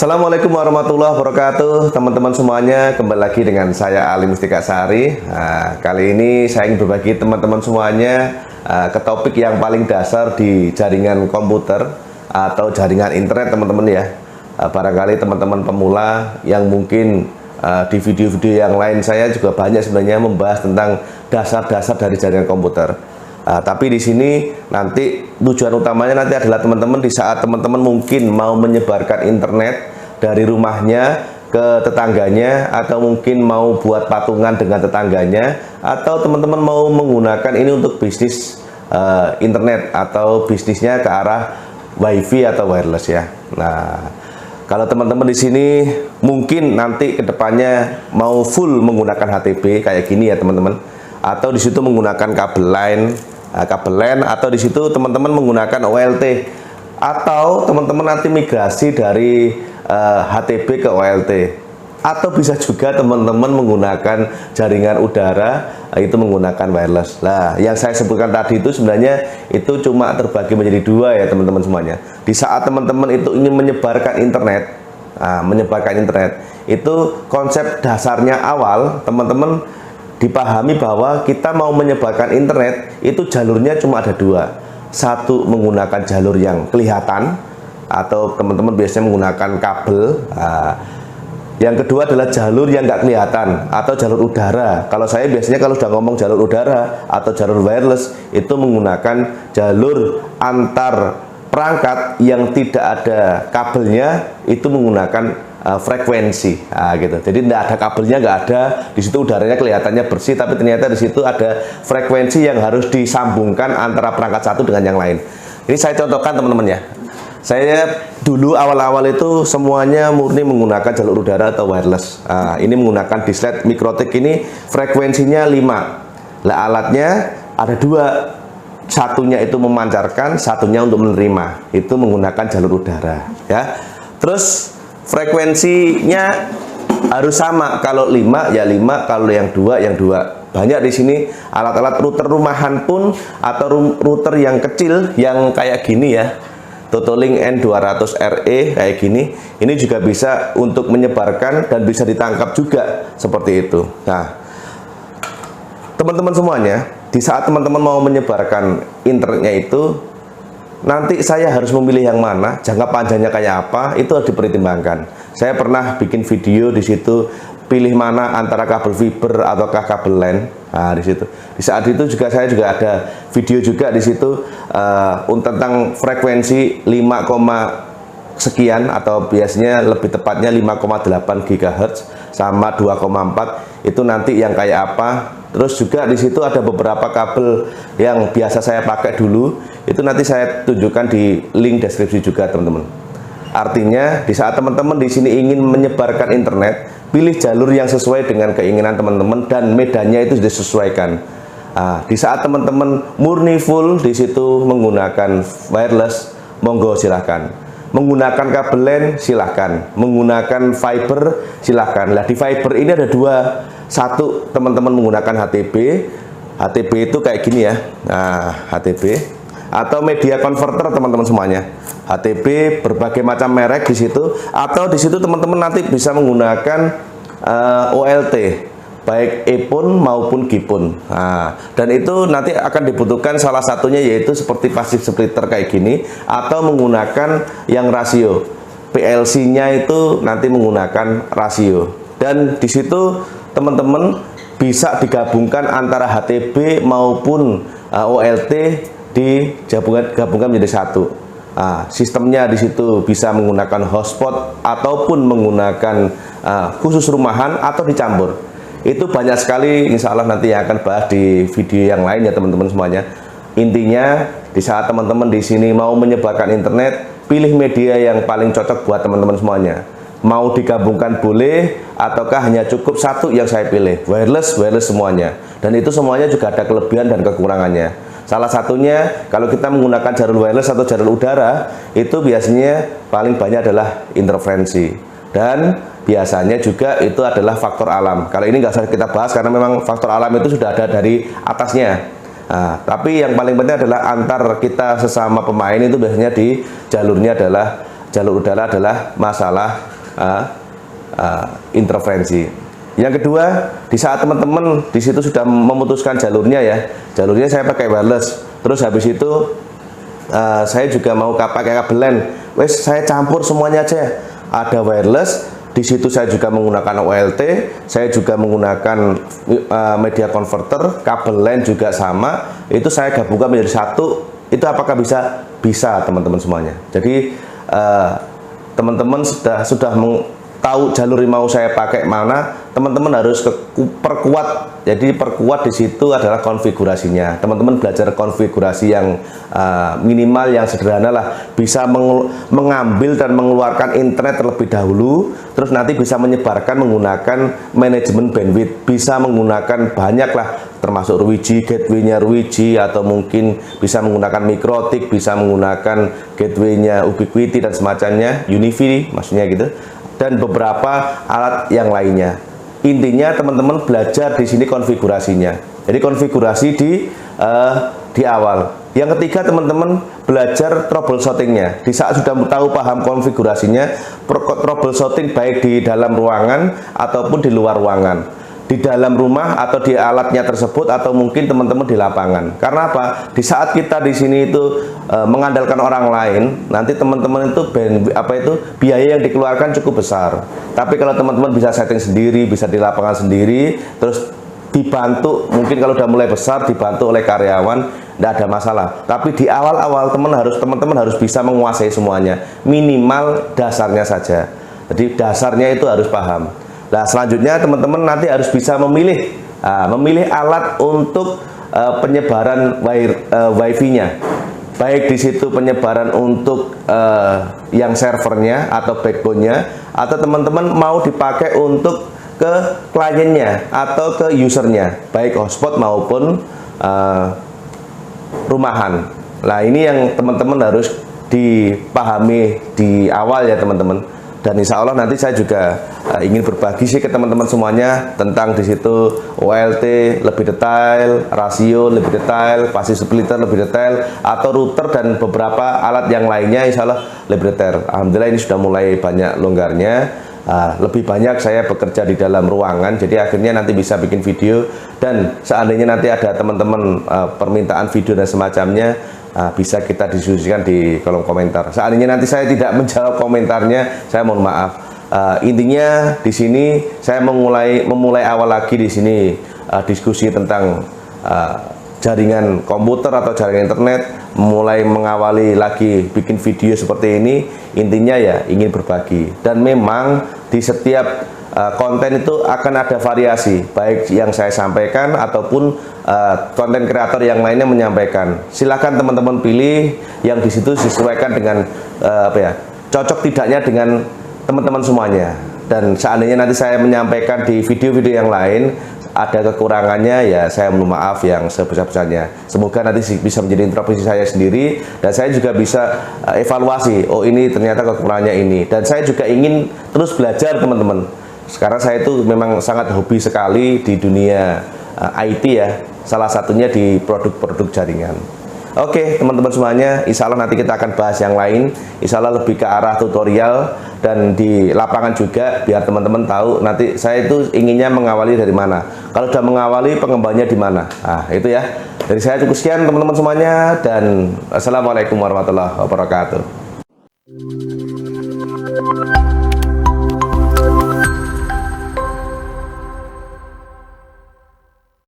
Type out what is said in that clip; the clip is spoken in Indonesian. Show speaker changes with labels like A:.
A: Assalamualaikum warahmatullahi wabarakatuh, teman-teman semuanya. Kembali lagi dengan saya Ali Mustika Sari. Kali ini saya ingin berbagi teman-teman semuanya ke topik yang paling dasar di jaringan komputer atau jaringan internet, teman-teman ya. Barangkali teman-teman pemula yang mungkin di video-video yang lain saya juga banyak sebenarnya membahas tentang dasar-dasar dari jaringan komputer. Tapi di sini nanti tujuan utamanya nanti adalah teman-teman di saat teman-teman mungkin mau menyebarkan internet dari rumahnya ke tetangganya, atau mungkin mau buat patungan dengan tetangganya, atau teman-teman mau menggunakan ini untuk bisnis internet atau bisnisnya ke arah wifi atau wireless ya. Nah, kalau teman-teman di sini mungkin nanti kedepannya mau full menggunakan HTB kayak gini ya teman-teman, atau di situ menggunakan kabel line, atau di situ teman-teman menggunakan OLT, atau teman-teman nanti migrasi dari HTB ke OLT, atau bisa juga teman-teman menggunakan jaringan udara, itu menggunakan wireless. Nah, yang saya sebutkan tadi itu sebenarnya itu cuma terbagi menjadi dua ya teman-teman semuanya. Di saat teman-teman itu ingin menyebarkan internet, itu konsep dasarnya awal teman-teman dipahami bahwa kita mau menyebarkan internet itu jalurnya cuma ada dua. Satu, menggunakan jalur yang kelihatan, atau teman-teman biasanya menggunakan kabel. Yang kedua adalah jalur yang nggak kelihatan atau jalur udara. Kalau saya biasanya kalau sudah ngomong jalur udara atau jalur wireless itu menggunakan jalur antar perangkat yang tidak ada kabelnya, itu menggunakan frekuensi, gitu. Jadi tidak ada kabelnya, nggak ada. Di situ udaranya kelihatannya bersih, tapi ternyata di situ ada frekuensi yang harus disambungkan antara perangkat satu dengan yang lain. Ini saya contohkan teman-teman ya. Saya dulu awal-awal itu semuanya murni menggunakan jalur udara atau wireless. Ini menggunakan Dislet Mikrotik, ini frekuensinya 5. Lah alatnya ada dua. Satunya itu memancarkan, satunya untuk menerima. Itu menggunakan jalur udara ya. Terus frekuensinya harus sama. Kalau 5 ya 5, kalau yang 2 yang 2. Banyak di sini alat-alat router rumahan pun atau router yang kecil yang kayak gini ya. Totolink N200RE kayak gini. Ini juga bisa untuk menyebarkan dan bisa ditangkap juga seperti itu. Nah, teman-teman semuanya, di saat teman-teman mau menyebarkan internetnya itu, nanti saya harus memilih yang mana, jangka panjangnya kayak apa, itu harus dipertimbangkan. Saya pernah bikin video di situ, pilih mana antara kabel fiber ataukah kabel LAN. Nah, di situ. Di saat itu juga saya juga ada video juga di situ tentang frekuensi 5, sekian, atau biasanya lebih tepatnya 5,8 GHz sama 2,4, itu nanti yang kayak apa. Terus juga di situ ada beberapa kabel yang biasa saya pakai dulu, itu nanti saya tunjukkan di link deskripsi juga teman-teman. Artinya di saat teman-teman di sini ingin menyebarkan internet, pilih jalur yang sesuai dengan keinginan teman-teman dan medannya itu disesuaikan. Di saat teman-teman murni full di situ menggunakan wireless, monggo silahkan. Menggunakan kabel LAN silahkan. Menggunakan fiber silahkan. Lah di fiber ini ada dua. Satu, teman-teman menggunakan HTB. HTB itu kayak gini ya. Nah, HTB atau media converter teman-teman semuanya. HTB berbagai macam merek di situ, atau di situ teman-teman nanti bisa menggunakan OLT, baik EPON maupun GPON. Dan itu nanti akan dibutuhkan salah satunya yaitu seperti passive splitter kayak gini, atau menggunakan yang rasio. PLC-nya itu nanti menggunakan rasio. Dan di situ teman-teman bisa digabungkan antara HTB maupun OLT, digabungkan menjadi satu. Sistemnya di situ bisa menggunakan hotspot ataupun menggunakan khusus rumahan atau dicampur. Itu banyak sekali, insya Allah nanti yang akan bahas di video yang lain ya teman-teman semuanya. Intinya di saat teman-teman di sini mau menyebarkan internet, pilih media yang paling cocok buat teman-teman semuanya. Mau digabungkan boleh, ataukah hanya cukup satu yang saya pilih, wireless semuanya. Dan itu semuanya juga ada kelebihan dan kekurangannya. Salah satunya kalau kita menggunakan jalur wireless atau jalur udara, itu biasanya paling banyak adalah interferensi. Dan biasanya juga itu adalah faktor alam. Kalau ini nggak usah kita bahas karena memang faktor alam itu sudah ada dari atasnya. Tapi yang paling penting adalah antar kita sesama pemain itu biasanya di jalurnya adalah jalur udara adalah masalah interferensi. Yang kedua, di saat teman-teman di situ sudah memutuskan jalurnya ya, jalurnya saya pakai wireless. Terus habis itu saya juga mau pakai kabel LAN. Wes saya campur semuanya aja. Ada wireless, di situ saya juga menggunakan OLT, saya juga menggunakan media converter, kabel LAN juga sama. Itu saya gabungkan menjadi satu. Itu apakah bisa? Bisa, teman-teman semuanya. Jadi teman-teman sudah tahu jalur yang mau saya pakai mana, teman-teman harus perkuat. Jadi perkuat di situ adalah konfigurasinya. Teman-teman belajar konfigurasi yang minimal, yang sederhana lah. Bisa mengambil dan mengeluarkan internet terlebih dahulu, terus nanti bisa menyebarkan menggunakan manajemen bandwidth. Bisa menggunakan banyak lah, termasuk RWG, gateway-nya RWG, atau mungkin bisa menggunakan Mikrotik, bisa menggunakan gateway-nya Ubiquiti dan semacamnya, Unifi maksudnya gitu, dan beberapa alat yang lainnya. Intinya teman-teman belajar di sini konfigurasinya. Jadi konfigurasi di awal. Yang ketiga, teman-teman belajar troubleshootingnya. Di saat sudah tahu paham konfigurasinya, troubleshooting baik di dalam ruangan ataupun di luar ruangan, di dalam rumah atau di alatnya tersebut, atau mungkin teman-teman di lapangan. Karena apa? Di saat kita di sini itu mengandalkan orang lain, nanti teman-teman itu biaya yang dikeluarkan cukup besar. Tapi kalau teman-teman bisa setting sendiri, bisa di lapangan sendiri, terus dibantu, mungkin kalau udah mulai besar dibantu oleh karyawan, tidak ada masalah. Tapi di awal-awal teman-teman harus bisa menguasai semuanya, minimal dasarnya saja. Jadi dasarnya itu harus paham. Nah, selanjutnya teman-teman nanti harus bisa memilih alat untuk penyebaran wifi-nya. Baik di situ penyebaran untuk yang servernya atau backbone-nya, atau teman-teman mau dipakai untuk ke kliennya atau ke usernya, baik hotspot maupun rumahan. Nah, ini yang teman-teman harus dipahami di awal ya teman-teman. Dan insya Allah nanti saya juga ingin berbagi sih ke teman-teman semuanya tentang di situ OLT lebih detail, rasio lebih detail, passive splitter lebih detail, atau router dan beberapa alat yang lainnya insya Allah lebih detail. Alhamdulillah ini sudah mulai banyak longgarnya. Lebih banyak saya bekerja di dalam ruangan, jadi akhirnya nanti bisa bikin video, dan seandainya nanti ada teman-teman permintaan video dan semacamnya, bisa kita diskusikan di kolom komentar. Seandainya nanti saya tidak menjawab komentarnya, saya mohon maaf. Intinya di sini saya memulai awal lagi di sini diskusi tentang jaringan komputer atau jaringan internet, mulai mengawali lagi bikin video seperti ini. Intinya ya ingin berbagi, dan memang di setiap konten itu akan ada variasi, baik yang saya sampaikan ataupun konten kreator yang lainnya menyampaikan. Silakan teman-teman pilih yang di situ disesuaikan dengan cocok tidaknya dengan teman-teman semuanya. Dan seandainya nanti saya menyampaikan di video-video yang lain ada kekurangannya, ya saya mohon maaf yang sebesar-besarnya. Semoga nanti bisa menjadi introspeksi saya sendiri, dan saya juga bisa evaluasi, oh ini ternyata kekurangannya ini. Dan saya juga ingin terus belajar teman-teman. Sekarang saya itu memang sangat hobi sekali di dunia IT ya, salah satunya di produk-produk jaringan. Oke teman-teman semuanya, insya Allah nanti kita akan bahas yang lain, insya Allah lebih ke arah tutorial dan di lapangan juga, biar teman-teman tahu nanti saya itu inginnya mengawali dari mana. Kalau sudah mengawali, pengembangnya di mana. Nah itu ya, dari saya cukup sekian teman-teman semuanya, dan assalamualaikum warahmatullahi wabarakatuh.